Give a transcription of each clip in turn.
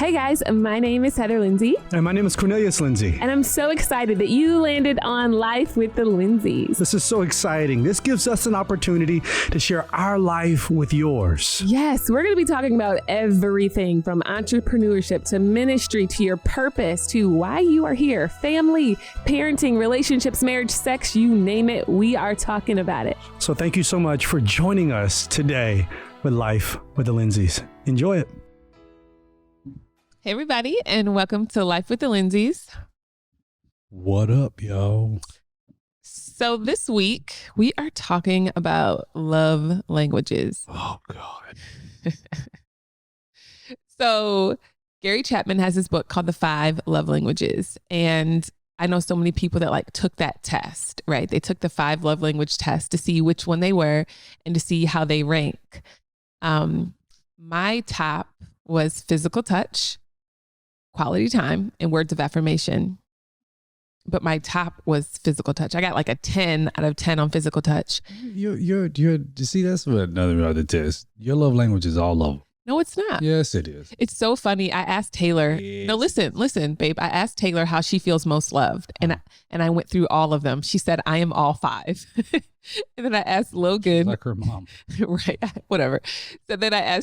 Hey guys, my name is Heather Lindsey. And my name is Cornelius Lindsey. And I'm so excited that you landed on Life with the Lindseys. This is so exciting. This gives us an opportunity to share our life with yours. Yes, we're going to be talking about everything from entrepreneurship to ministry to your purpose to why you are here, family, parenting, relationships, marriage, sex, you name it. We are talking about it. So thank you so much for joining us today with Life with the Lindseys. Enjoy it. Hey everybody, and welcome to Life with the Lindseys. What up, yo? So this week we are talking about love languages. Oh God. So Gary Chapman has this book called The 5 Love Languages, and I know so many people that took that test, right? They took the 5 love language test to see which one they were and to see how they rank. My top was physical touch, quality time, and words of affirmation. But my top was physical touch. I got like a 10 out of 10 on physical touch. You're see, that's what another test. Your love language is all over. No, it's not. Yes, it is. It's so funny. I asked Taylor, no, listen, babe. I asked Taylor how she feels most loved. And I went through all of them. She said, I am all 5. And then I asked Logan. She's like her mom. Right. Whatever. So then I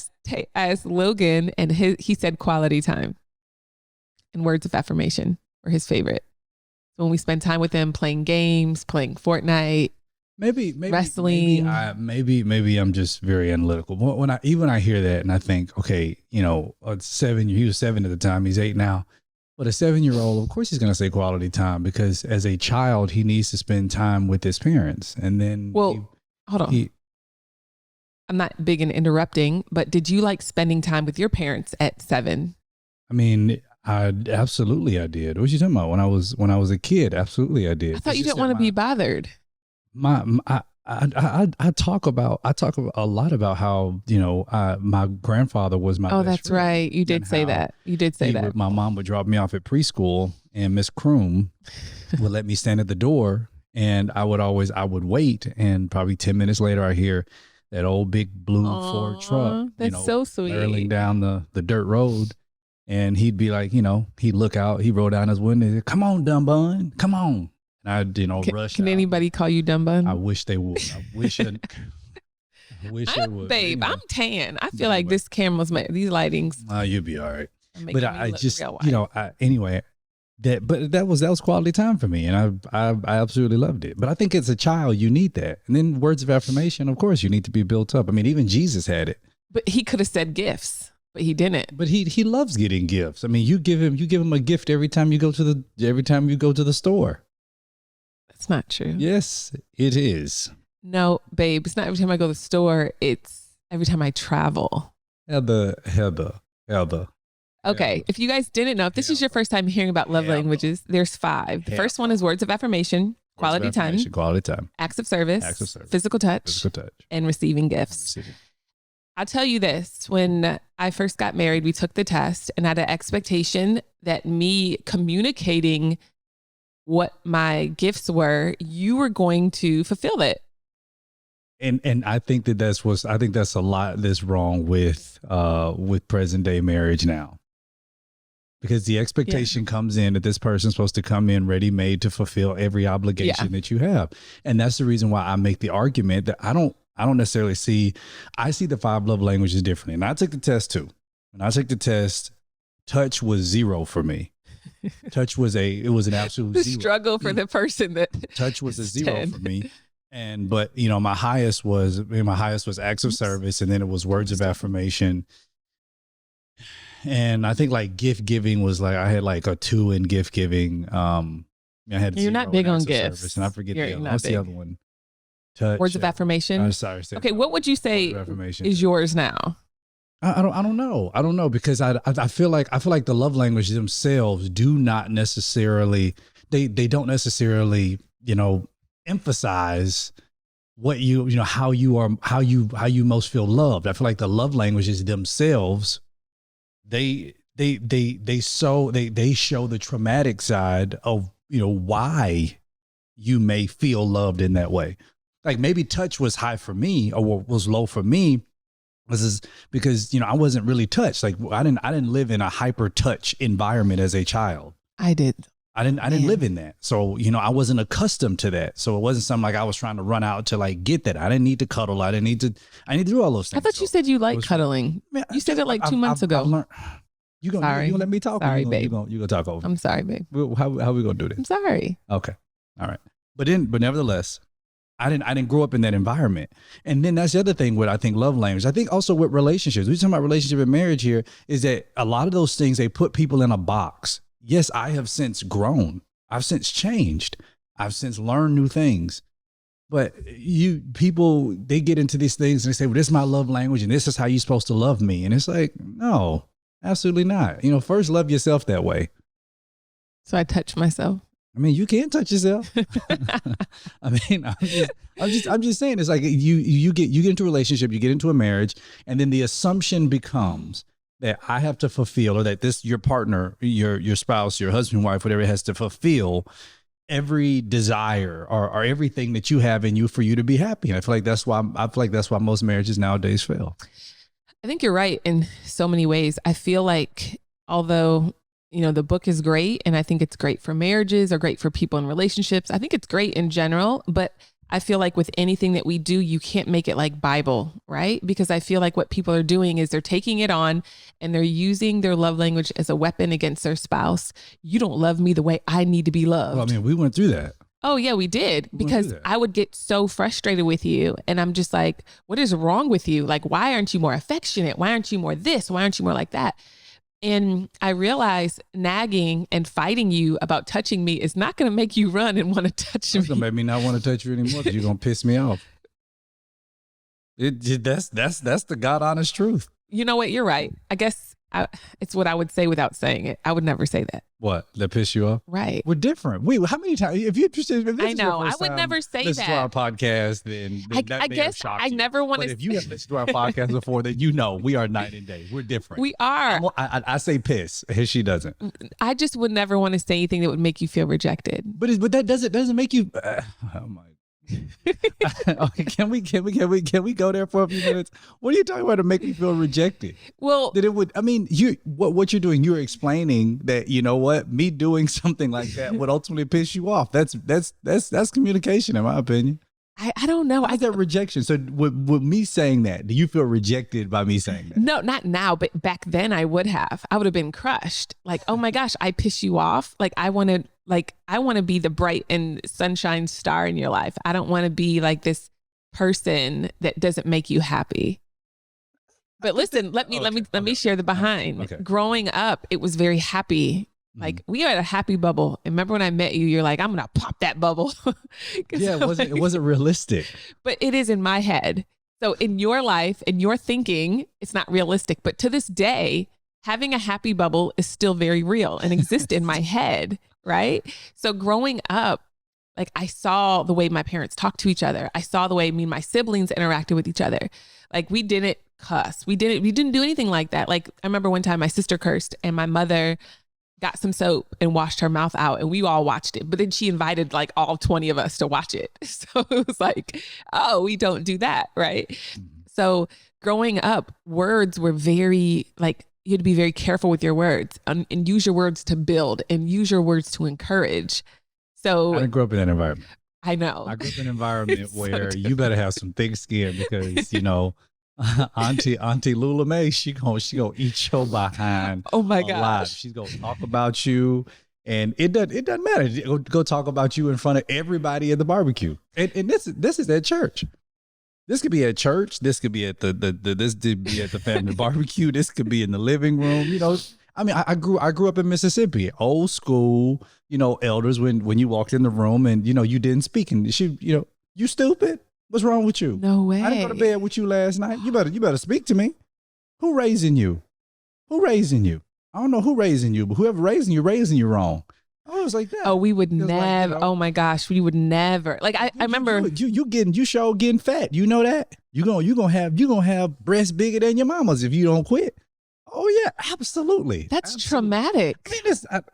asked Logan, and he said quality time and words of affirmation were his favorite. So when we spend time with him playing games, playing Fortnite, maybe wrestling, maybe I'm just very analytical. When I hear that and I think, okay, he was 7 at the time, he's 8 now. But a 7-year-old, of course, he's going to say quality time because as a child, he needs to spend time with his parents. And then, hold on. I'm not big in interrupting, but did you like spending time with your parents at 7? I mean, I did. What you talking about? When I was a kid, absolutely I did. I thought you didn't want to be bothered. I talk a lot about how my grandfather was my best that's friend. Right. You did say that. My mom would drop me off at preschool, and Miss Kroom would let me stand at the door, and I would wait, and probably 10 minutes later I hear that old big blue Ford truck. That's so sweet. Barreling down the dirt road. And he'd be like, he'd look out, he'd roll down his window, and say, "Come on, dumb bun, come on." And I'd, rush Can out. Anybody call you dumb bun? I wish they would. I wish they would. Babe, I'm tan. I feel like this camera's these lightings. You'll be all right. But I just, anyway, that was quality time for me. And I absolutely loved it. But I think as a child, you need that. And then words of affirmation, of course, you need to be built up. I mean, even Jesus had it. But he could have said gifts. But he didn't. But he loves getting gifts. I mean, you give him a gift every time you go to the store. That's not true. Yes, it is. No, babe, it's not every time I go to the store. It's every time I travel. Heather. Okay, if you guys didn't know, if this is your first time hearing about love languages, there's 5. The first one is words of affirmation, quality time, acts of service, physical touch, and receiving gifts. I'll tell you this, when I first got married, we took the test and had an expectation that me communicating what my gifts were, you were going to fulfill it. And I think that's a lot that's wrong with present day marriage now. Because the expectation comes in that this person's supposed to come in ready made to fulfill every obligation that you have. And that's the reason why I make the argument that I don't necessarily I see the 5 love languages differently. And I took the test too. When I took the test, touch was 0 for me. Touch was an absolute 0. Struggle for the person that touch was a 0 for me. But my highest was acts of service, and then it was words of affirmation. And I think gift giving was I had a 2 in gift giving. I had You're not big on gifts. Service, and I forget what's the other one. Touch, words of affirmation. Sorry. Okay, what would you say is yours now? I don't know because I feel like the love languages themselves do not necessarily they don't necessarily emphasize what how you most feel loved. I feel like the love languages themselves they show the traumatic side of why you may feel loved in that way. Like maybe touch was high for me or was low for me This is because, I wasn't really touched. Like I didn't live in a hyper touch environment as a child. I did. I didn't live in that. So, I wasn't accustomed to that. So it wasn't something like I was trying to run out to like get that. I didn't need to cuddle. I need to do all those things. I thought you said you like cuddling. Man, you said it like 2 months ago. You gonna let me talk? Sorry, babe. You gonna talk over me? I'm sorry, babe. How we gonna do this? I'm sorry. Okay. All right. But nevertheless, I didn't grow up in that environment. And then that's the other thing with, I think, love language. I think also with relationships, we're talking about relationship and marriage here, is that a lot of those things, they put people in a box. Yes, I have since grown. I've since changed. I've since learned new things. But people, they get into these things and they say, well, this is my love language and this is how you're supposed to love me. And it's like, no, absolutely not. First love yourself that way. So I touch myself. I mean, you can touch yourself. I mean, I'm just saying, it's like you get into a relationship, you get into a marriage, and then the assumption becomes that I have to fulfill, or that your partner, your spouse, your husband, wife, whatever, has to fulfill every desire or everything that you have in you for you to be happy. And I feel like that's why most marriages nowadays fail. I think you're right in so many ways. I feel like although the book is great, and I think it's great for marriages or great for people in relationships, I think it's great in general, but I feel like with anything that we do, you can't make it like Bible, right? Because I feel like what people are doing is they're taking it on and they're using their love language as a weapon against their spouse. You don't love me the way I need to be loved. Well, I mean, we went through that. Oh yeah, we did, because I would get so frustrated with you, and I'm just like, what is wrong with you? Like, why aren't you more affectionate? Why aren't you more this? Why aren't you more like that? And I realized nagging and fighting you about touching me is not going to make you run and want to touch me. It's going to make me not want to touch you anymore because you're going to piss me off. That's the God honest truth. You know what? You're right. I guess it's what I would say without saying it. I would never say that. What? That piss you off? Right. We're different. Wait, how many times? If you're interested, if this I know. I would never say that. Listen to our podcast, then I guess I never want to. But if you have listened to our podcast before, then we are night and day. We're different. We are. I say piss. She doesn't. I just would never want to say anything that would make you feel rejected. But that doesn't make you. Oh my. Okay, can we go there for a few minutes? What are you talking about to make me feel rejected? Well, that it would. I mean, what you're doing, you're explaining that, you know what, me doing something like that would ultimately piss you off. That's communication, in my opinion. I don't know. I get rejection. So with me saying that, do you feel rejected by me saying that? No, not now, but back then I would have. I would have been crushed. Like, oh my gosh, I piss you off. Like, I want to be the bright and sunshine star in your life. I don't want to be like this person that doesn't make you happy. But listen, let me share the behind. Okay. Growing up, it was very happy. Like, we had a happy bubble. And remember when I met you, you're like, I'm going to pop that bubble. Yeah, it wasn't realistic. But it is in my head. So in your life and your thinking, it's not realistic. But to this day, having a happy bubble is still very real and exists in my head, right? So growing up, like, I saw the way my parents talked to each other. I saw the way me and my siblings interacted with each other. Like, we didn't cuss. We didn't do anything like that. Like, I remember one time my sister cursed and my mother got some soap and washed her mouth out, and we all watched it. But then she invited like all 20 of us to watch it. So it was like, oh, we don't do that, right? So growing up, words were very, like, you had to be very careful with your words and use your words to build and use your words to encourage. So I didn't grow up in that environment. I know. I grew up in an environment where you better have some thick skin because, Auntie Lula Mae, she gonna eat your behind. Oh my gosh. She's gonna talk about you, and it doesn't matter. Go talk about you in front of everybody at the barbecue. And this is at church. This could be at church. This could be at this could be at the family barbecue. This could be in the living room. I mean, I grew up in Mississippi, old school. Elders when you walked in the room and you didn't speak, and you stupid. What's wrong with you? No way. I didn't go to bed with you last night. You better speak to me. Who raising you? I don't know who raising you, but whoever raising you wrong. I was like that. Oh, we would never. Oh my gosh, we would never. Like, I remember you sure getting fat. You know that? You gonna have breasts bigger than your mama's if you don't quit. Oh yeah, absolutely. That's Absolutely. traumatic.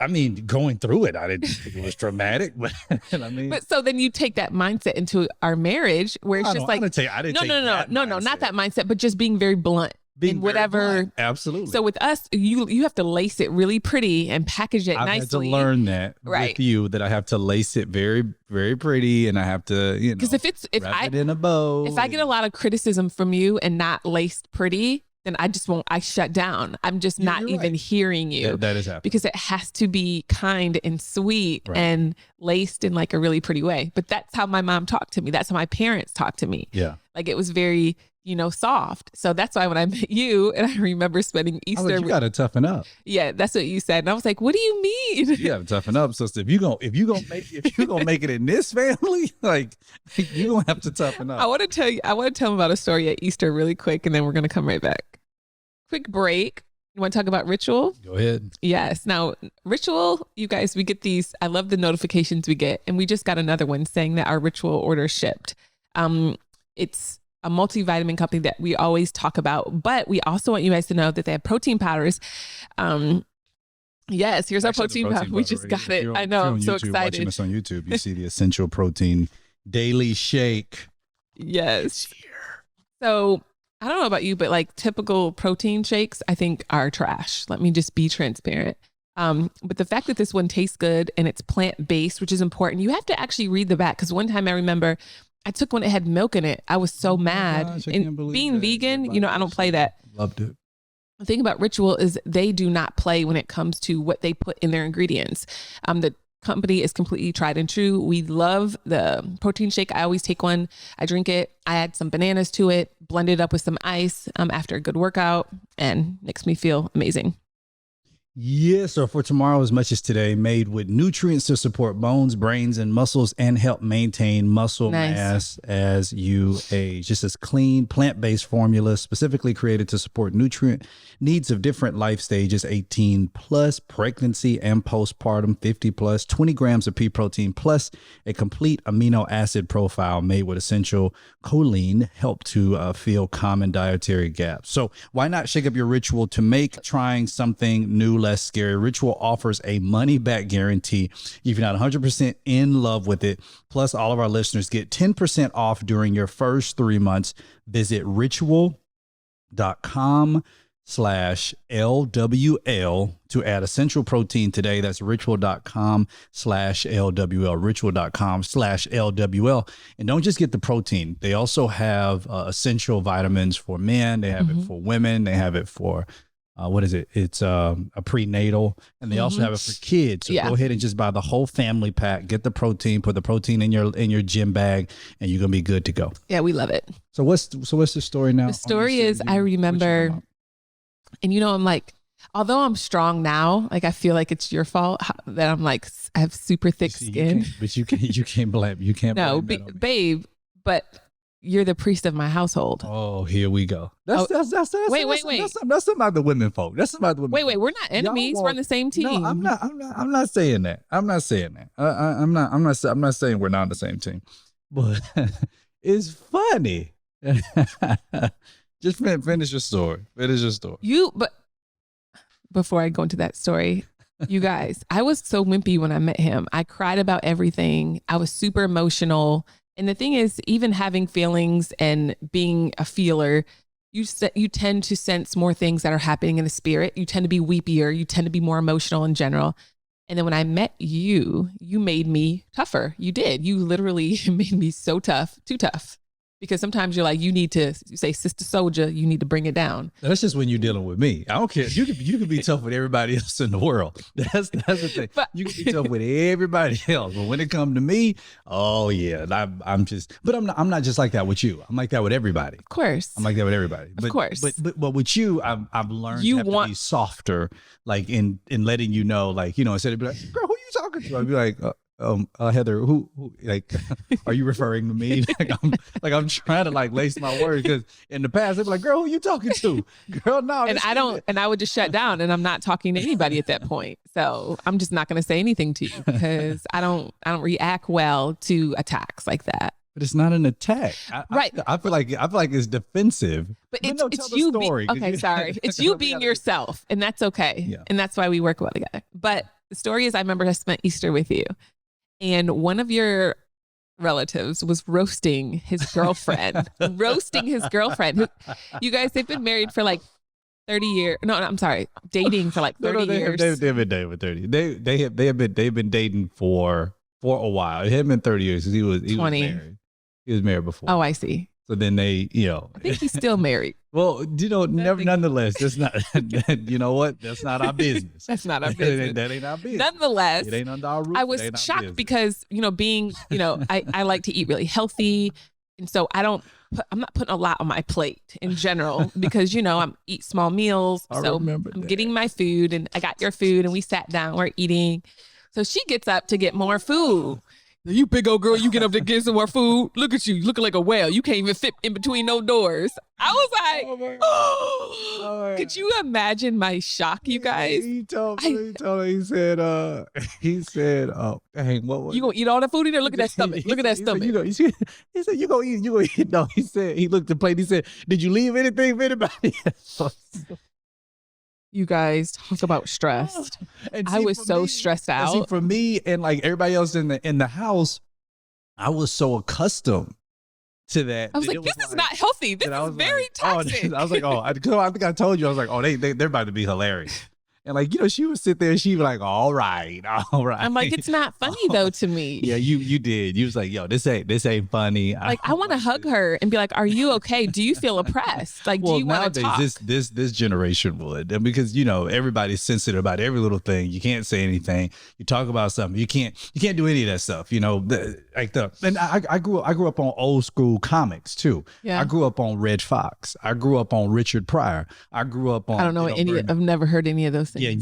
I mean, going through it, I didn't think it was traumatic, but I mean, But so then you take that mindset into our marriage where it's just like, I didn't take no, that not that mindset. mindset, but just being very blunt Being in very whatever. blunt. Absolutely. So with us, you have to lace it really pretty and package it I've nicely. had to learn that with you, that I have to lace it very, very pretty, and I have to, because if wrap it in a bow. If I get a lot of criticism from you and not laced pretty, then I just won't. I shut down. I'm just not even hearing you. That is happening because it has to be kind and sweet and laced in like a really pretty way. But that's how my mom talked to me. That's how my parents talked to me. Yeah, like it was very, soft. So that's why when I met you, and I remember spending Easter, you got to toughen up. Yeah, that's what you said, and I was like, "What do you mean?" You got to toughen up, sister. If you gonna make it in this family, like you gonna have to toughen up. I want to tell them about a story at Easter really quick, and then we're gonna come right back. Quick break. You want to talk about Ritual? Go ahead. Yes. Now, Ritual, you guys, we get these. I love the notifications we get, and we just got another one saying that our Ritual order shipped. It's a multivitamin company that we always talk about, but we also want you guys to know that they have protein powders. Yes, here's our protein powder. We just got it. I know. I'm so excited. Watching us on YouTube, you see the Essential Protein Daily Shake. Yes. It's here. So I don't know about you, but like typical protein shakes, I think are trash. Let me just be transparent. But the fact that this one tastes good and it's plant-based, which is important, you have to actually read the back. Because one time I remember I took one that had milk in it. I was so mad. Gosh, and being vegan, I don't play that. Loved it. The thing about Ritual is they do not play when it comes to what they put in their ingredients. The company is completely tried and true. We love the protein shake. I always take one. I drink it. I add some bananas to it, blend it up with some ice after a good workout, and makes me feel amazing. Yes, so for tomorrow as much as today, made with nutrients to support bones, brains, and muscles and help maintain muscle mass as you age. Just as clean, plant-based formula specifically created to support nutrient needs of different life stages, 18 plus, pregnancy and postpartum, 50 plus, 20 grams of pea protein plus a complete amino acid profile made with essential choline, help to fill common dietary gaps. So why not shake up your Ritual to make trying something new less scary? Ritual offers a money-back guarantee if you're not 100% in love with it. Plus, all of our listeners get 10% off during your first 3 months. Visit ritual.com/LWL to add essential protein today. That's ritual.com/LWL, ritual.com/LWL. And don't just get the protein. They also have essential vitamins for men. They have it for women. They have it for what is it? It's a prenatal, and they also have it for kids. So go ahead and just buy the whole family pack. Get the protein. Put the protein in your gym bag, and you're gonna be good to go. Yeah, we love it. So what's the story now? The story is I remember, and I'm like, although I'm strong now, like I feel like it's your fault that I'm like I have super thick skin. You can't blame. You can't. No, blame that on me. Babe, but you're the priest of my household. Oh, here we go. Wait. That's about the women folk. That's about the women. Wait. We're not enemies. We're on the same team. No, I'm not saying that. I'm not saying that. I'm not saying we're not on the same team. But it's funny. Just finish your story. But before I go into that story, you guys, I was so wimpy when I met him. I cried about everything. I was super emotional. And the thing is, even having feelings and being a feeler, you tend to sense more things that are happening in the spirit. You tend to be weepier. You tend to be more emotional in general. And then when I met you, you made me tougher. You did. You literally made me so tough, too tough. Because sometimes you're like, you need to say, Sister Soldier, you need to bring it down. That's just when you're dealing with me. I don't care. You can be tough with everybody else in the world. That's the thing. But you can be tough with everybody else. But when it comes to me, oh yeah, I'm not just like that with you. I'm like that with everybody. Of course. I'm like that with everybody. Of course. But with you, I've learned to be softer, like in letting you know, like, instead of be like, girl, who you talking to? I'd be like, Heather, who like, are you referring to me? I'm trying to like lace my words, because in the past they'd be like, girl, who you talking to? Girl, no. And I would just shut down, and I'm not talking to anybody at that point. So I'm just not going to say anything to you, because I don't react well to attacks like that. But it's not an attack. Right. I feel like it's defensive. But no, it's tell the you story, okay, sorry. It's you being yourself, and that's okay. Yeah. And that's why we work well together. But the story is, I remember I spent Easter with you, and one of your relatives was roasting his girlfriend. You guys, they've been married for like 30 years. No, I'm sorry. Dating for like 30 years. They've been dating for 30. They've been dating for a while. It hadn't been 30 years because he was 20. married. He was married before. Oh, I see. So then they, I think he's still married. Well, nonetheless, that's not, you know what? That's not our business. That's not our business. That ain't our business. Nonetheless, it ain't under our roof. I was shocked because, being, I like to eat really healthy. And so I'm not putting a lot on my plate in general because, I'm eat small meals. So I'm getting my food, and I got your food, and we sat down, we're eating. So she gets up to get more food. You big old girl, you get up to get some more food. Look at you, looking like a whale. You can't even fit in between no doors. I was like, could you imagine my shock, you guys? He told me, he said, oh, dang, what was you gonna eat all the food in there? Look at that stomach. Look at that stomach. He said, you gonna eat. No, he said, he looked at the plate. He said, did you leave anything for anybody else? You guys talk about stressed. I was so stressed out. See, for me and like everybody else in the house, I was so accustomed to that. I was like, this is not healthy. This is very toxic. I was like, I think I told you, I was like, oh, they're about to be hilarious. And like, she would sit there and she'd be like, all right. I'm like, it's not funny though to me. Yeah, you did. You was like, yo, this ain't funny. Like, I want to hug her and be like, are you okay? Do you feel oppressed? Like, do you want to talk? This generation would, and because everybody's sensitive about every little thing. You can't say anything. You talk about something. You can't do any of that stuff. And I grew up on old school comics too. Yeah. I grew up on Red Fox. I grew up on Richard Pryor. I grew up on. I don't know I've never heard any of those things. Yeah,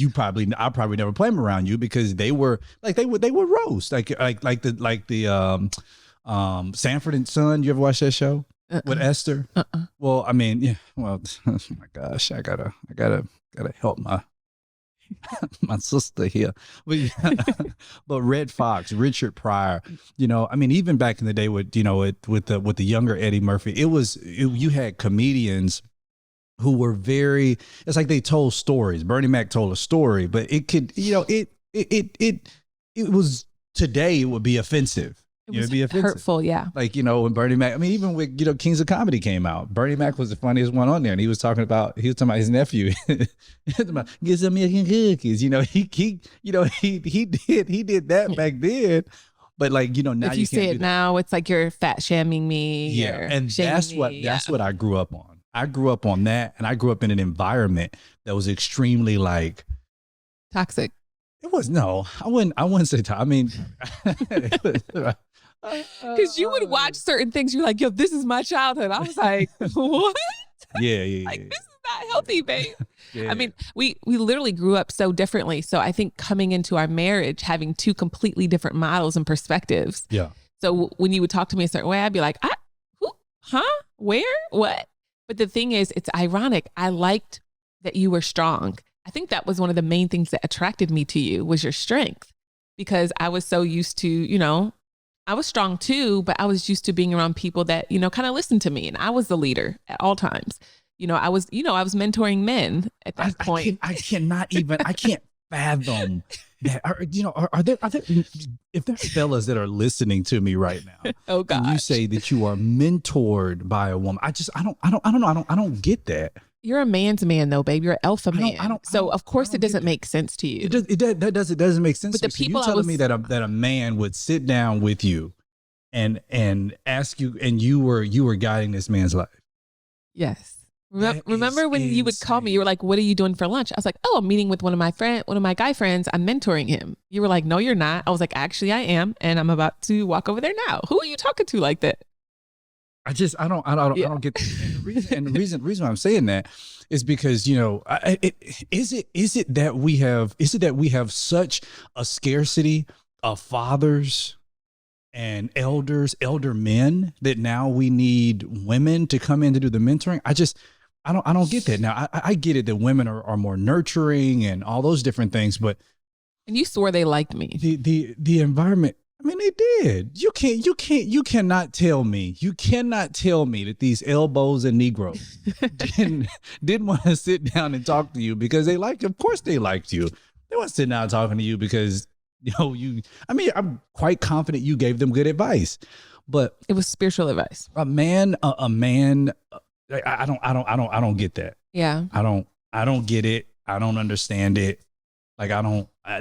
I probably never played them around you because they were like they would roast like the Sanford and Son. You ever watch that show with Esther? Well, I mean, yeah. Well, oh my gosh, I gotta help my sister here. But Red Fox, Richard Pryor, I mean, even back in the day with the younger Eddie Murphy, you had comedians who were it's like they told stories. Bernie Mac told a story, but it could, it was today, it would be offensive. It'd be offensive. Hurtful, yeah. Like, when Bernie Mac, I mean, even with, Kings of Comedy came out, Bernie Mac was the funniest one on there. And he was talking about his nephew. Get some milk and cookies. He did that back then. But like, now if you say it now, it's like you're fat shaming me. Yeah. And that's what I grew up on. I grew up on that, and I grew up in an environment that was extremely like toxic. It was I wouldn't say toxic. I mean, because you would watch certain things, you're like, yo, this is my childhood. I was like, what? Yeah. Like, this is not healthy, babe. Yeah. I mean, we literally grew up so differently. So I think coming into our marriage, having two completely different models and perspectives. Yeah. So when you would talk to me a certain way, I'd be like, who? Huh? Where? What? But the thing is, it's ironic. I liked that you were strong. I think that was one of the main things that attracted me to you was your strength, because I was so used to, I was strong too, but I was used to being around people that, kind of listened to me, and I was the leader at all times. I was mentoring men at that point. I can't fathom that. Are there if there's fellas that are listening to me right now? Oh God! And you say that you are mentored by a woman. I don't get that. You're a man's man though, babe. You're an alpha man. So of course it doesn't make sense to you. It doesn't make sense. But to me. So you're telling me that a man would sit down with you and ask you, and you were guiding this man's life. Yes. Remember when you would call me, you were like, what are you doing for lunch? I was like, oh, I'm meeting with one of my guy friends. I'm mentoring him. You were like, no, you're not. I was like, actually I am. And I'm about to walk over there now. Who are you talking to like that? I don't get that. And the reason I'm saying that is because, is it that we have such a scarcity of fathers and elder men that now we need women to come in to do the mentoring? I don't get that. Now I get it that women are more nurturing and all those different things, but and you swore they liked me. The environment. I I mean, they did. You cannot tell me that these elbows and Negroes didn't want to sit down and talk to you because they liked you. Of course they liked you. They weren't sitting down talking to you because, I'm quite confident you gave them good advice, but it was spiritual advice. A man, I don't get that. Yeah. I don't get it. I don't understand it. Like,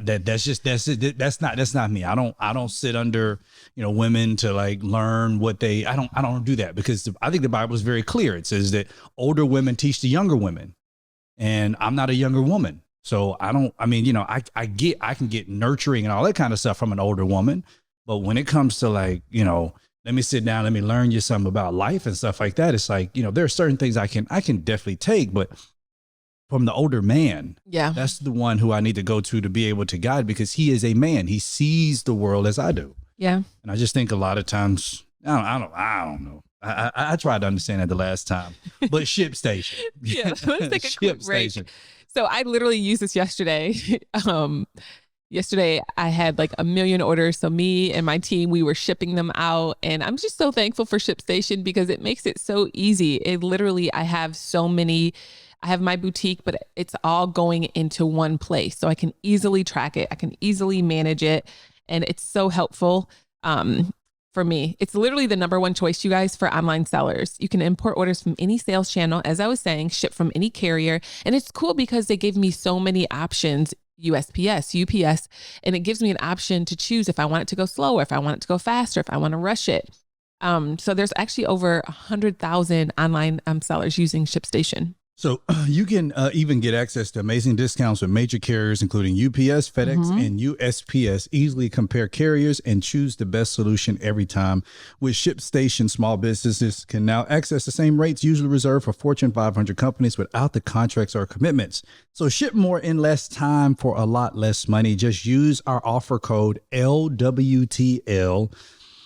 that's not me. I don't sit under, women to like learn what I don't do that, because I think the Bible is very clear. It says that older women teach the younger women, and I'm not a younger woman. So I can get nurturing and all that kind of stuff from an older woman. But when it comes to like, let me sit down, let me learn you something about life and stuff like that, it's like, there are certain things I can definitely take, but from the older man, that's the one who I need to go to be able to guide, because he is a man. He sees the world as I do. Yeah. And I just think a lot of times, I don't know. I tried to understand that the last time, but ShipStation. Yeah. Let's take a quick break. So I literally used this yesterday. Yesterday I had like 1 million orders. So me and my team, we were shipping them out, and I'm just so thankful for ShipStation because it makes it so easy. It literally, I have my boutique, but it's all going into one place. So I can easily track it. I can easily manage it. And it's so helpful for me. It's literally the number one choice, you guys, for online sellers. You can import orders from any sales channel, as I was saying, ship from any carrier. And it's cool because they give me so many options, USPS, UPS, and it gives me an option to choose if I want it to go slower, if I want it to go faster, if I want to rush it. So there's actually over 100,000 online sellers using ShipStation. So you can even get access to amazing discounts with major carriers, including UPS, FedEx, and USPS. Easily compare carriers and choose the best solution every time. With ShipStation, small businesses can now access the same rates usually reserved for Fortune 500 companies without the contracts or commitments. So ship more in less time for a lot less money. Just use our offer code LWTL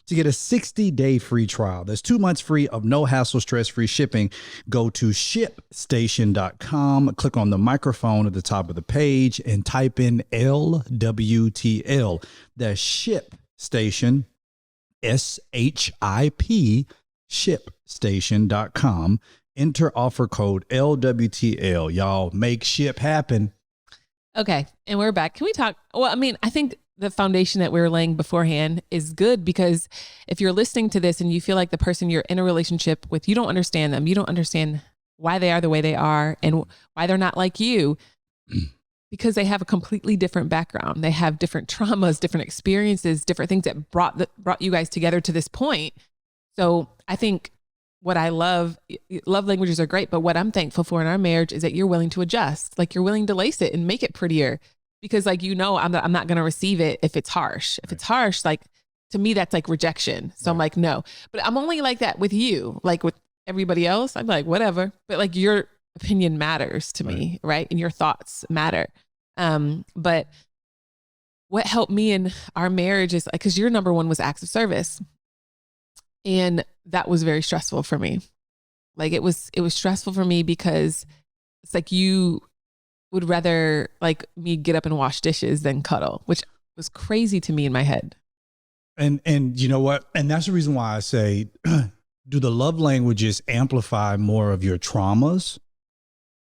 to get a 60-day free trial. There's 2 months free of no hassle, stress-free shipping. Go to ShipStation.com, click on the microphone at the top of the page, and type in LWTL. That's ShipStation, SHIP, ShipStation.com. Enter offer code LWTL. Y'all make ship happen. Okay, and we're back. Can we talk? Well, I think the foundation that we were laying beforehand is good, because if you're listening to this and you feel like the person you're in a relationship with, you don't understand them, you don't understand why they are the way they are and why they're not like you, because they have a completely different background. They have different traumas, different experiences, different things that brought you guys together to this point. So I think what I love languages are great, but what I'm thankful for in our marriage is that you're willing to adjust, like you're willing to lace it and make it prettier. Because I'm not going to receive it if it's harsh. If it's harsh, like to me, that's like rejection. So I'm like, no, but I'm only like that with you. Like with everybody else, I'm like, whatever. But like your opinion matters to me, right? And your thoughts matter. But what helped me in our marriage is like, cause your number one was acts of service. And that was very stressful for me. Like it was stressful for me because it's like you would rather like me get up and wash dishes than cuddle, which was crazy to me in my head. And you know what? And that's the reason why I say, do the love languages amplify more of your traumas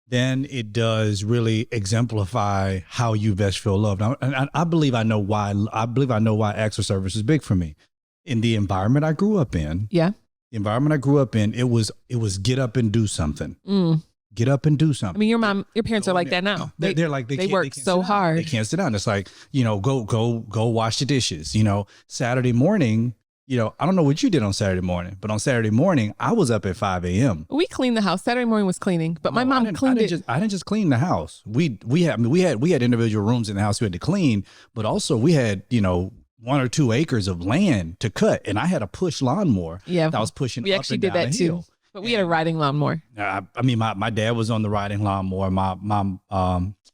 than it does really exemplify how you best feel loved? And I believe I know why. I believe I know why acts of service is big for me. In the environment I grew up in, it was get up and do something. Get up and do something. I mean, your parents are like that now. They're like, they work so hard. They can't sit down. It's like, go wash the dishes. Saturday morning, I don't know what you did on Saturday morning, but on Saturday morning, I was up at 5 a.m. We cleaned the house. Saturday morning was cleaning, but my mom cleaned it. I didn't just clean the house. We had individual rooms in the house we had to clean, but also we had, 1 or 2 acres of land to cut, and I had a push lawnmower. Yeah, that I was pushing. We actually did that too. But we had a riding lawnmower. My dad was on the riding lawnmower. My mom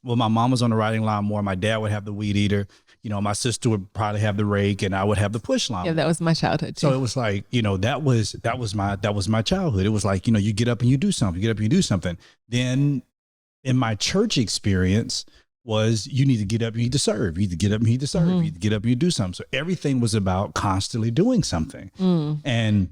was on the riding lawnmower. My dad would have the weed eater. My sister would probably have the rake, and I would have the push lawnmower. Yeah, that was my childhood too. So it was like, that was my childhood. It was like, you get up and you do something. Then in my church experience, was you need to get up, you need to serve, you need to get up, you need to serve, you need to get up, you do something. So everything was about constantly doing something. And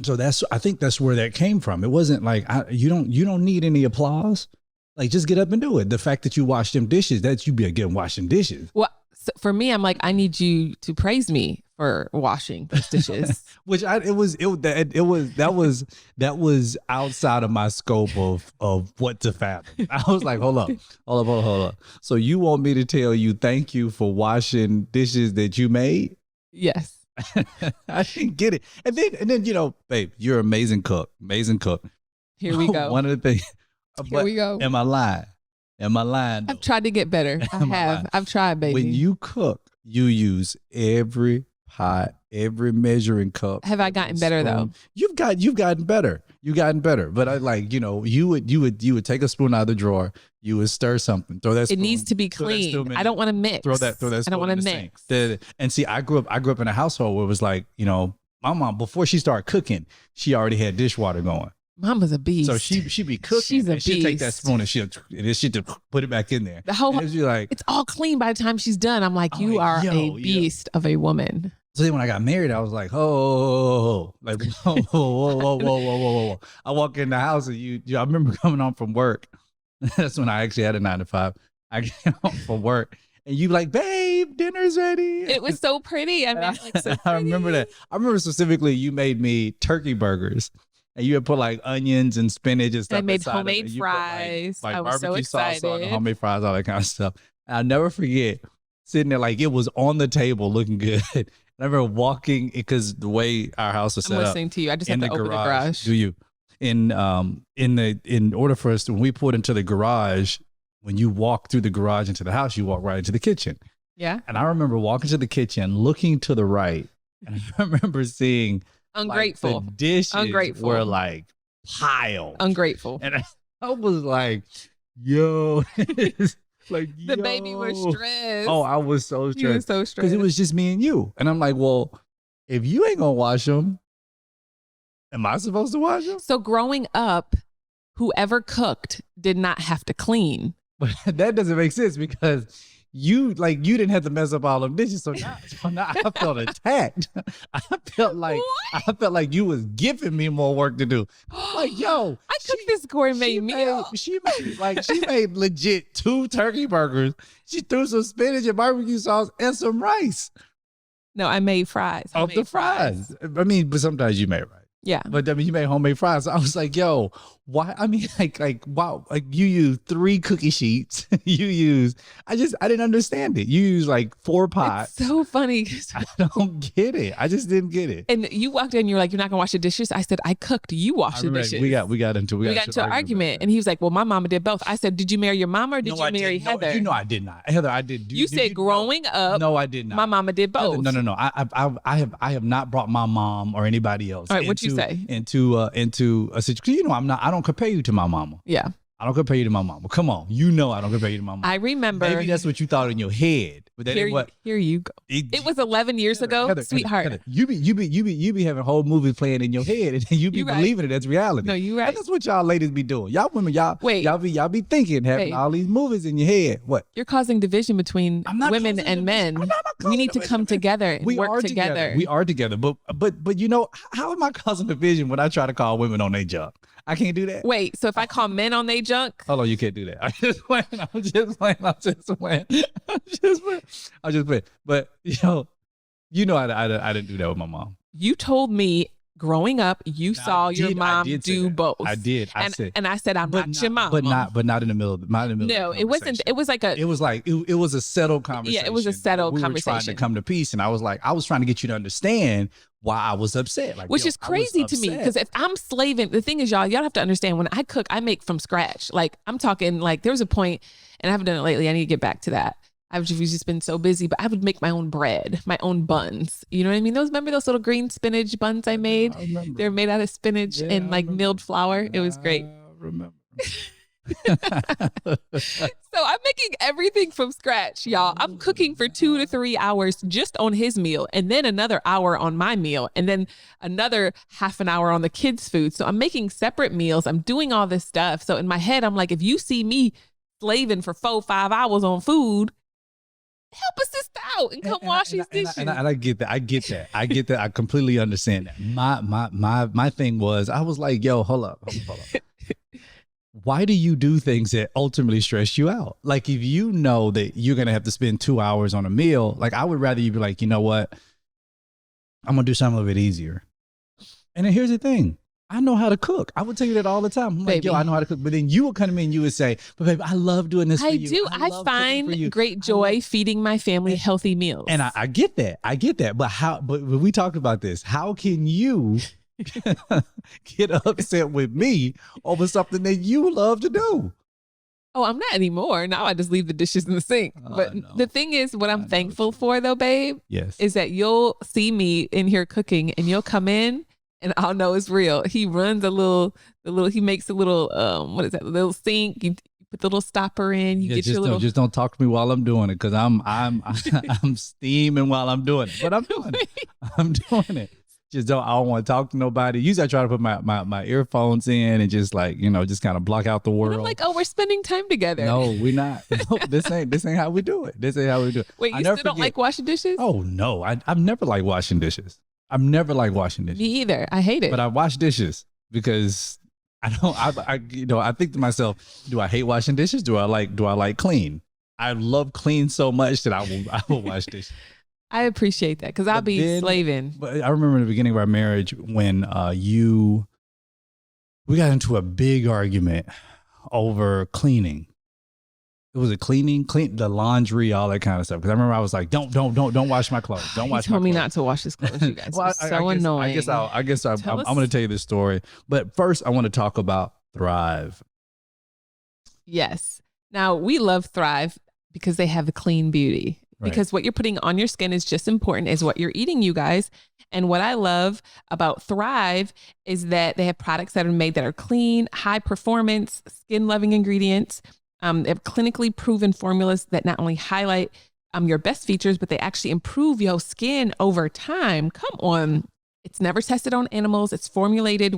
so I think that's where that came from. It wasn't like, you don't need any applause. Like, just get up and do it. The fact that you wash them dishes, that you be again washing dishes. Well, so for me, I'm like, I need you to praise me for washing those dishes. Which that was outside of my scope of what to fathom. I was like, hold up. So you want me to tell you thank you for washing dishes that you made? Yes. I didn't get it. And then babe, you're an amazing cook. Here we go. One of the things. Here we go. Am I lying? I've tried to get better. I've tried, baby. When you cook, you use every pot, every measuring cup. Have I gotten better though? You've gotten better. But I like, you would take a spoon out of the drawer, you would stir something, throw that spoon. It needs to be clean. I don't want to mix. Throw that spoon. I don't want to mix. And see, I grew up in a household where it was like, my mom, before she started cooking, she already had dishwater going. Mama's a beast. So she be cooking. She's a and she'd beast. take that spoon and she'd put it back in there. The whole, like, it's all clean by the time she's done. I'm like, you are a beast of a woman. So then when I got married, I was like, whoa. I walk in the house and I remember coming home from work. That's when I actually had a 9-to-5. I came home from work and you like, babe, dinner's ready. It was so pretty. I mean, like, so pretty. I remember that. I remember specifically you made me turkey burgers. And you would put like onions and spinach and stuff. I made homemade fries. Like I was so barbecue excited. sauce on homemade fries, all that kind of stuff. And I'll never forget sitting there like it was on the table looking good. And I remember walking, because the way our house was set up. I'm listening to you. I just have to open the garage. Do you? In order for us to, when we pulled into the garage, when you walk through the garage into the house, you walk right into the kitchen. Yeah. And I remember walking to the kitchen, looking to the right, and I remember seeing ungrateful. Like, the dishes were like piled. Ungrateful. And I was like, yo. Like, the baby was stressed. Oh, I was so stressed. You were so stressed. Because it was just me and you. And I'm like, well, if you ain't going to wash them, am I supposed to wash them? So growing up, whoever cooked did not have to clean. But that doesn't make sense because you didn't have to mess up all them dishes. So now I felt attacked. I felt like you was giving me more work to do. Like, yo, I cooked this gourmet meal. She made legit 2 turkey burgers. She threw some spinach and barbecue sauce and some rice. No, I made fries. Off the fries. I mean, but sometimes you made rice. Yeah. But I mean, you made homemade fries. So I was like, yo, why? I mean, wow, like you used 3 cookie sheets. I didn't understand it. You used like 4 pots. It's so funny. I don't get it. I just didn't get it. And you walked in, you were like, you're not gonna wash the dishes. I said, I cooked. You wash the dishes. We got into an argument. And he was like, well, my mama did both. I said, did you marry your mama or did you marry Heather? No, I did not. Heather, I did. You said growing up. No, I did not. My mama did both. Heather, no. I have not brought my mom or anybody else. All right, what you say? Into a situation. I don't compare you to my mama. Yeah. I don't compare you to my mama. Come on. I don't compare you to my mama. I remember. Maybe that's what you thought in your head. But that ain't what. Here you go. It was 11 years ago, Heather, sweetheart. Heather, you be having whole movies playing in your head and you be believing it. That's reality. No, you right. And that's what y'all ladies be doing. Y'all women, y'all be thinking, having all these movies in your head. What? You're causing division between women and men. We need to come together and work together. We are together. But how am I causing division when I try to call women on their junk? I can't do that. Wait, so if I call men on they junk? Hold on, you can't do that. I'm just playing. But I didn't do that with my mom. You told me growing up, you saw your mom do both. I did. I said, I'm not your mom. But not in the middle. No, it wasn't. It was like it was a settled conversation. Yeah, it was a settled conversation. We were trying to come to peace, and I was trying to get you to understand why I was upset. Which is crazy to me, because if I'm slaving, the thing is, y'all have to understand, when I cook, I make from scratch. Like, I'm talking, like, there was a point, and I haven't done it lately. I need to get back to that. I've just been so busy, but I would make my own bread, my own buns. You know what I mean? Remember those little green spinach buns I made? I remember. They're made out of spinach and like milled flour. It was great. I remember. So I'm making everything from scratch, y'all. I'm cooking for 2 to 3 hours just on his meal, and then another hour on my meal, and then another half an hour on the kids' food. So I'm making separate meals. I'm doing all this stuff. So in my head, I'm like, if you see me slaving for 4-5 hours on food. Help a sister out and come wash these dishes. And I get that. I get that. I completely understand that. My thing was, I was like, yo, hold up. Why do you do things that ultimately stress you out? Like, if you know that you're going to have to spend 2 hours on a meal, like, I would rather you be like, you know what? I'm going to do something a little bit easier. And then here's the thing. I know how to cook. I would tell you that all the time. I'm like, yo, I know how to cook. But then you would come to me and you would say, but baby, I love doing this for you. I do. I find great joy feeding my family healthy meals. And I get that. I get that. But we talked about this. How can you get upset with me over something that you love to do? Oh, I'm not anymore. Now I just leave the dishes in the sink. But the thing is, what I'm thankful for though, babe, is that you'll see me in here cooking and you'll come in and I'll know it's real. He runs he makes a little, what is that? Little sink. You put the little stopper in. You get your little. Just don't talk to me while I'm doing it, because I'm steaming while I'm doing it. But I'm doing it. I'm doing it. I don't want to talk to nobody. Usually I try to put my earphones in and just like, just kind of block out the world. And I'm like, oh, we're spending time together. No, we're not. No, this ain't how we do it. This ain't how we do it. Wait, you still don't like washing dishes? Oh no, I've never liked washing dishes. I've never liked washing dishes. Me either. I hate it. But I wash dishes because I think to myself, do I hate washing dishes? Do I like clean? I love clean so much that I will wash dishes. I appreciate that because I'll be slaving. But I remember in the beginning of our marriage when we got into a big argument over cleaning. It was clean the laundry, all that kind of stuff. Because I remember I was like, don't wash my clothes. Don't wash my clothes. He told me not to wash his clothes, you guys. Well, so annoying. I guess I'm going to tell you this story. But first, I want to talk about Thrive. Yes. Now, we love Thrive because they have the clean beauty. Right. Because what you're putting on your skin is just important as what you're eating, you guys. And what I love about Thrive is that they have products that are made that are clean, high performance, skin loving ingredients. They have clinically proven formulas that not only highlight your best features, but they actually improve your skin over time. Come on. It's never tested on animals. It's formulated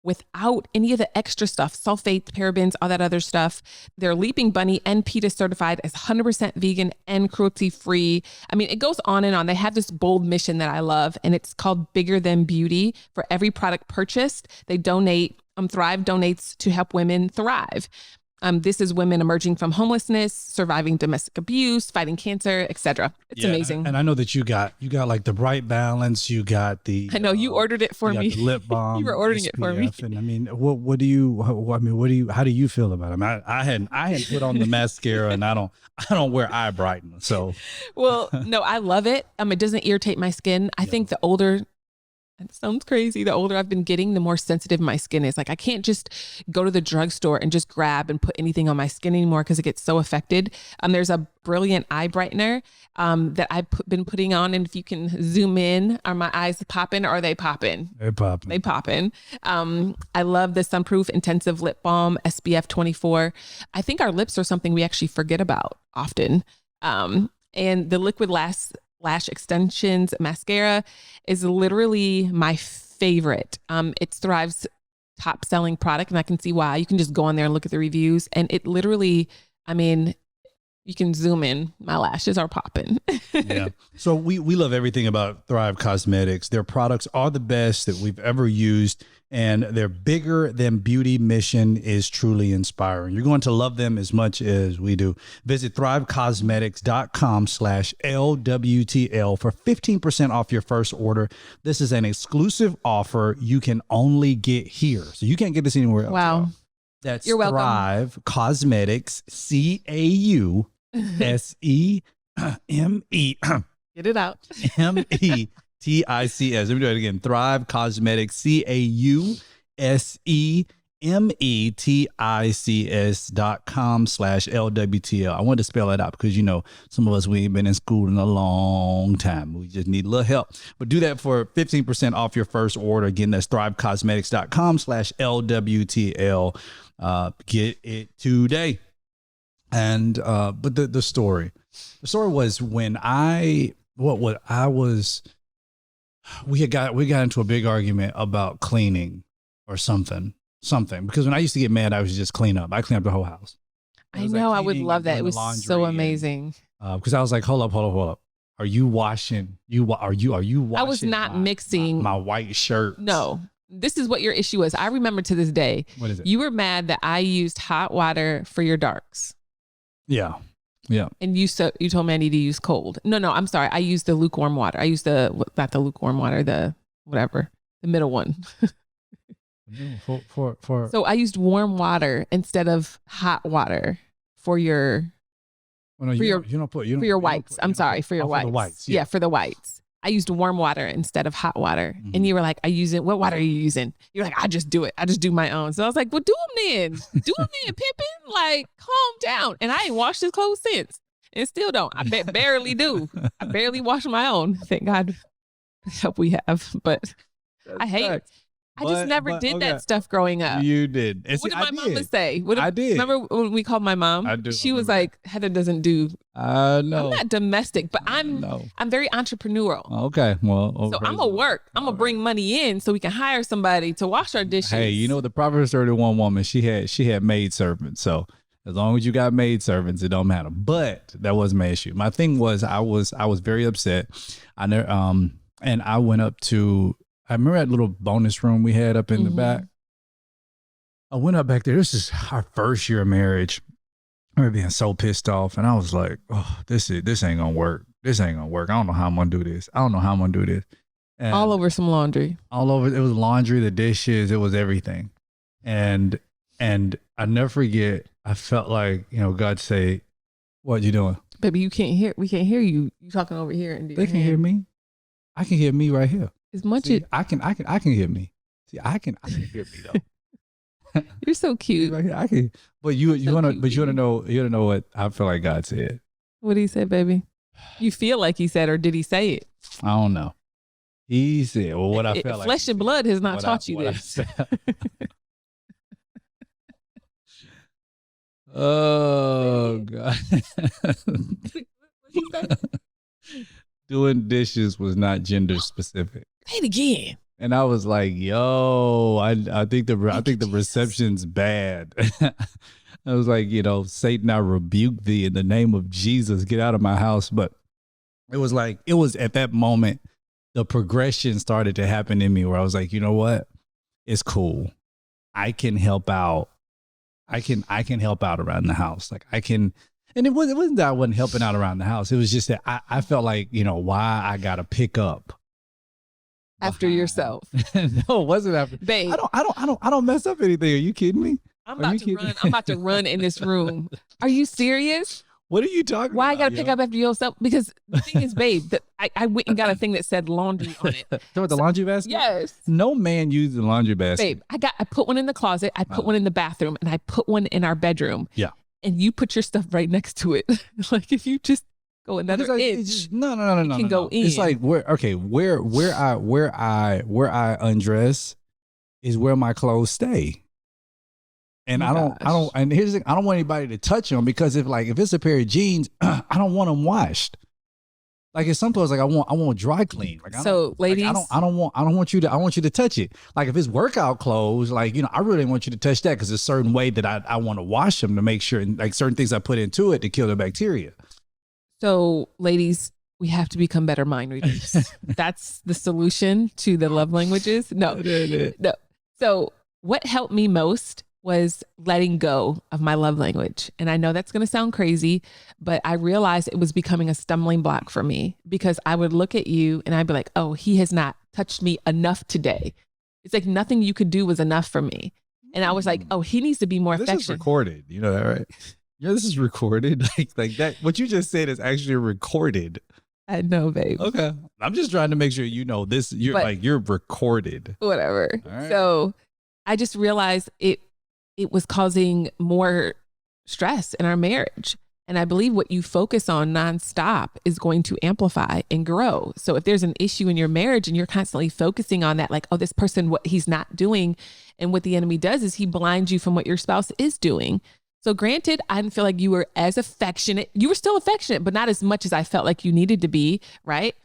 without any of the extra stuff, sulfates, parabens, all that other stuff. They're Leaping Bunny and PETA certified as 100% vegan and cruelty free. I mean, it goes on and on. They have this bold mission that I love, and it's called Bigger Than Beauty. For every product purchased, they donate, Thrive donates to help women thrive. This is women emerging from homelessness, surviving domestic abuse, fighting cancer, etc. It's amazing. And I know that you got like the Bright Balance. You got the. I know you ordered it for me. The lip balm. You were ordering it for me. And I mean, what do you? How do you feel about it? I hadn't put on the mascara, and I don't wear eye brightener. So. Well, no, I love it. It doesn't irritate my skin. I think the older. It sounds crazy. The older I've been getting, the more sensitive my skin is. Like, I can't just go to the drugstore and just grab and put anything on my skin anymore because it gets so affected. There's a brilliant eye brightener that I've been putting on. And if you can zoom in, are my eyes popping or are they popping? They're popping. They popping. I love the Sunproof Intensive Lip Balm, SPF 24. I think our lips are something we actually forget about often. And the Liquid Lash Extensions mascara is literally my favorite. It's Thrive's top selling product, and I can see why. You can just go on there and look at the reviews, and it literally, you can zoom in. My lashes are popping. Yeah. So we love everything about Thrive Cosmetics. Their products are the best that we've ever used, and their Bigger Than Beauty mission is truly inspiring. You're going to love them as much as we do. Visit thrivecosmetics.com/LWTL for 15% off your first order. This is an exclusive offer you can only get here. So you can't get this anywhere else. Wow. That's You're welcome. Thrive Cosmetics, CAUSEME. Get it out. METICS. Let me do it again. Thrive Cosmetics, CAUSEMETICS.com/LWTL. I wanted to spell it out because, some of us, we ain't been in school in a long time. We just need a little help. But do that for 15% off your first order. Again, that's thrivecosmetics.com/LWTL. Get it today. And, but the story was when we got into a big argument about cleaning or something, because when I used to get mad, I was just clean up. I clean up the whole house. I know. I would love that. It was so amazing. Because I was like, hold up. Are you washing? Are you washing? I was not mixing my white shirt. No. This is what your issue was. I remember to this day. What is it? You were mad that I used hot water for your darks. Yeah. And you told me I need to use cold. No, I'm sorry. I used the lukewarm water. I used not the lukewarm water, the middle one. So I used warm water instead of hot water for your whites. I'm sorry, for your whites. For the whites. Yeah, for the whites. I used warm water instead of hot water. Mm-hmm. And you were like, what water are you using? You're like, I just do it. I just do my own. So I was like, well, do them then. Pippin. Like, calm down. And I ain't washed his clothes since. And still don't. I barely do. I barely wash my own. Thank God help we have. But I hate it. I just never did that stuff growing up. You did. What did my mama say? I did. Remember when we called my mom? I do. She was like, Heather doesn't do. No. I'm not domestic, but I'm very entrepreneurial. Okay. Well, so I'm going to work. I'm going to bring money in so we can hire somebody to wash our dishes. Hey, you know, the Proverbs 31 woman, she had maid servants. So as long as you got maid servants, it don't matter. But that wasn't my issue. My thing was I was very upset. And I went up to, I remember that little bonus room we had up in the back. I went up back there. This is our first year of marriage. I remember being so pissed off. And I was like, oh, this ain't going to work. This ain't going to work. I don't know how I'm going to do this. And all over some laundry. All over. It was laundry, the dishes. It was everything. And I never forget, I felt like, God say, what you doing? Baby, we can't hear you. You talking over here. And they can hear me. I can hear me right here. As much as I can hear me. See, I can hear me though. You're so cute. I can. But you want to know what I feel like God said. What did he say, baby? You feel like he said, or did he say it? I don't know. He said, well, what I felt like. Flesh and blood has not taught you this. Oh God. Doing dishes was not gender specific. Say it again. And I was like, yo, I think the reception's bad. I was like, Satan, I rebuke thee in the name of Jesus. Get out of my house. But it was at that moment, the progression started to happen in me where I was like, you know what? It's cool. I can help out. I can help out around the house. Like I can. And it wasn't that I wasn't helping out around the house. It was just that I felt like, why I got to pick up after yourself. No, it wasn't after. Babe, I don't mess up anything. Are you kidding me? I'm about to run in this room. Are you serious? What are you talking about? Why I got to pick up after yourself? Because the thing is, babe, I went and got a thing that said laundry on it. So the laundry basket? Yes. No man used the laundry basket. Babe, I put one in the closet. I put one in the bathroom, and I put one in our bedroom. Yeah. And you put your stuff right next to it. Like if you just go another inch, no, can go in. It's like where I undress is where my clothes stay. And I don't. And here's the thing: I don't want anybody to touch them because if it's a pair of jeans, I don't want them washed. Like it's some clothes I want dry clean. Ladies, I want you to touch it. Like if it's workout clothes, I really want you to touch that because there's a certain way that I want to wash them to make sure, and like certain things I put into it to kill the bacteria. So ladies, we have to become better mind readers. That's the solution to the love languages. No. So what helped me most was letting go of my love language. And I know that's going to sound crazy, but I realized it was becoming a stumbling block for me because I would look at you and I'd be like, oh, he has not touched me enough today. It's like nothing you could do was enough for me. And I was like, oh, he needs to be more affectionate. This is recorded. You know that, right? Yeah, this is recorded. Like that. What you just said is actually recorded. I know, babe. Okay. I'm just trying to make sure you know this. You're recorded. Whatever. Right. So I just realized it was causing more stress in our marriage. And I believe what you focus on nonstop is going to amplify and grow. So if there's an issue in your marriage and you're constantly focusing on that, like, oh, this person, what he's not doing, and what the enemy does is he blinds you from what your spouse is doing. So granted, I didn't feel like you were as affectionate. You were still affectionate, but not as much as I felt like you needed to be, right?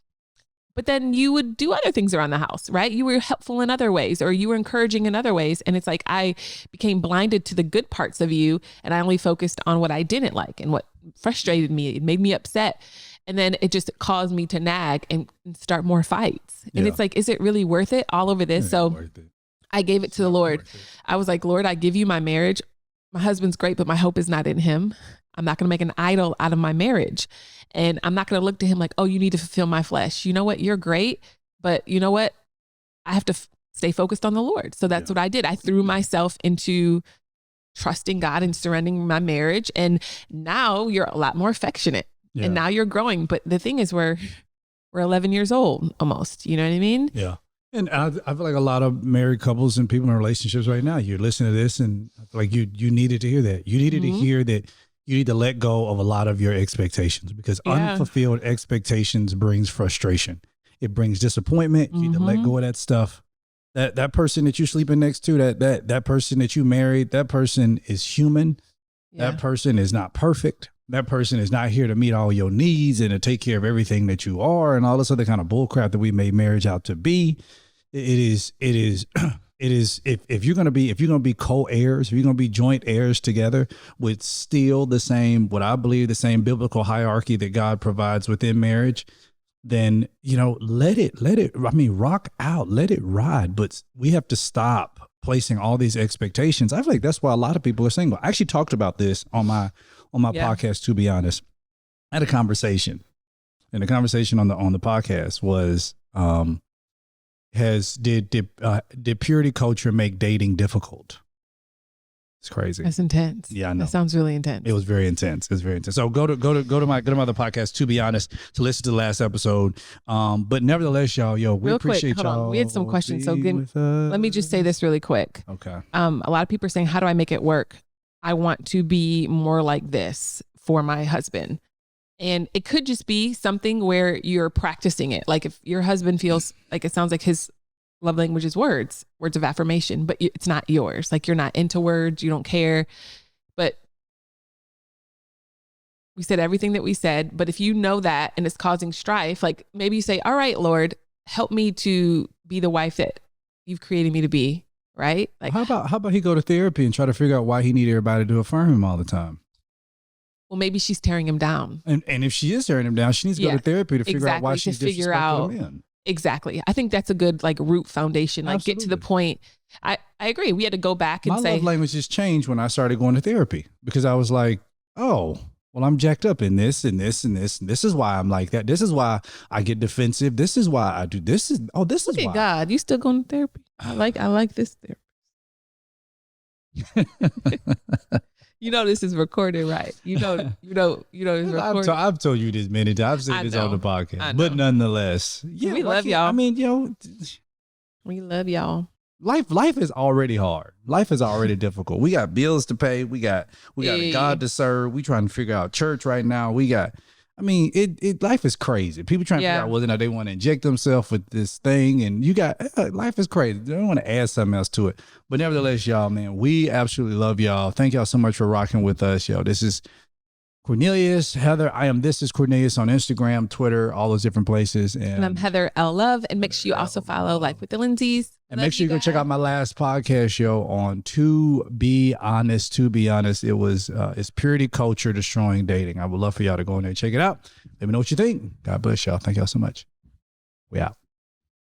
but then you would do other things around the house, right? You were helpful in other ways, or you were encouraging in other ways. And it's like, I became blinded to the good parts of you. And I only focused on what I didn't like and what frustrated me. It made me upset. And then it just caused me to nag and start more fights. And it's like, is it really worth it all over this? So I gave it to the Lord. I was like, Lord, I give you my marriage. My husband's great, but my hope is not in him. I'm not going to make an idol out of my marriage. And I'm not going to look to him like, oh, you need to fulfill my flesh. You know what? You're great. But you know what? I have to stay focused on the Lord. So that's what I did. I threw myself into trusting God and surrendering my marriage. And now you're a lot more affectionate. Yeah. And now you're growing. But the thing is, we're 11 years old almost. You know what I mean? Yeah. And I feel like a lot of married couples and people in relationships right now, you're listening to this and I feel like you needed to hear that. You needed to hear that you need to let go of a lot of your expectations, because unfulfilled expectations brings frustration. It brings disappointment. You need to let go of that stuff. That person that you're sleeping next to, that person that you married, that person is human. Yeah. That person is not perfect. That person is not here to meet all your needs and to take care of everything that you are and all this other kind of bullcrap that we made marriage out to be. It is if you're gonna be co-heirs, if you're gonna be joint heirs together with still the same, what I believe, the same biblical hierarchy that God provides within marriage, then let it rock out, let it ride. But we have to stop placing all these expectations. I feel like that's why a lot of people are single. I actually talked about this on my podcast, to be honest. I had a conversation, and the conversation on the podcast was, did purity culture make dating difficult? It's crazy. That's intense. Yeah, I know. That sounds really intense. It was very intense. It was very intense. So go to my other podcast, to be honest, to listen to the last episode. But nevertheless, y'all, we appreciate y'all. We had some questions. So let me just say this really quick. Okay. A lot of people are saying, how do I make it work? I want to be more like this for my husband. And it could just be something where you're practicing it. Like if your husband feels like, it sounds like his love language is words of affirmation, but it's not yours. Like you're not into words, you don't care. But we said everything that we said. But if you know that and it's causing strife, like maybe you say, all right, Lord, help me to be the wife that you've created me to be. Right? Like how about he go to therapy and try to figure out why he need everybody to affirm him all the time? Well, maybe she's tearing him down. And if she is tearing him down, she needs to go to therapy to figure out why she's disrespecting him in. Exactly. I think that's a good root foundation. Like Absolutely. Get to the point. I agree. We had to go back and say. My love language just changed when I started going to therapy, because I was like, oh, well, I'm jacked up in this and this and this. And this is why I'm like that. This is why I get defensive. This is why I do this. This is why. God, you still going to therapy? I like this therapist. This is recorded, right? It's recorded. I've told you this many times. I've said this on the podcast, but nonetheless, we love y'all. I mean, we love y'all. Life is already hard. Life is already difficult. We got bills to pay. We got a God to serve. We trying to figure out church right now. Life is crazy. People trying to figure out whether or not they want to inject themselves with this thing. And life is crazy. They don't want to add something else to it. But nevertheless, y'all, man, we absolutely love y'all. Thank y'all so much for rocking with us, yo. This is Cornelius, Heather. This is Cornelius on Instagram, Twitter, all those different places. And I'm Heather L. Love. And make sure you also follow Life with the Lindseys. And make sure you go check out my last podcast show on To Be Honest. To Be Honest, it's purity culture destroying dating. I would love for y'all to go in there and check it out. Let me know what you think. God bless y'all. Thank y'all so much. We out.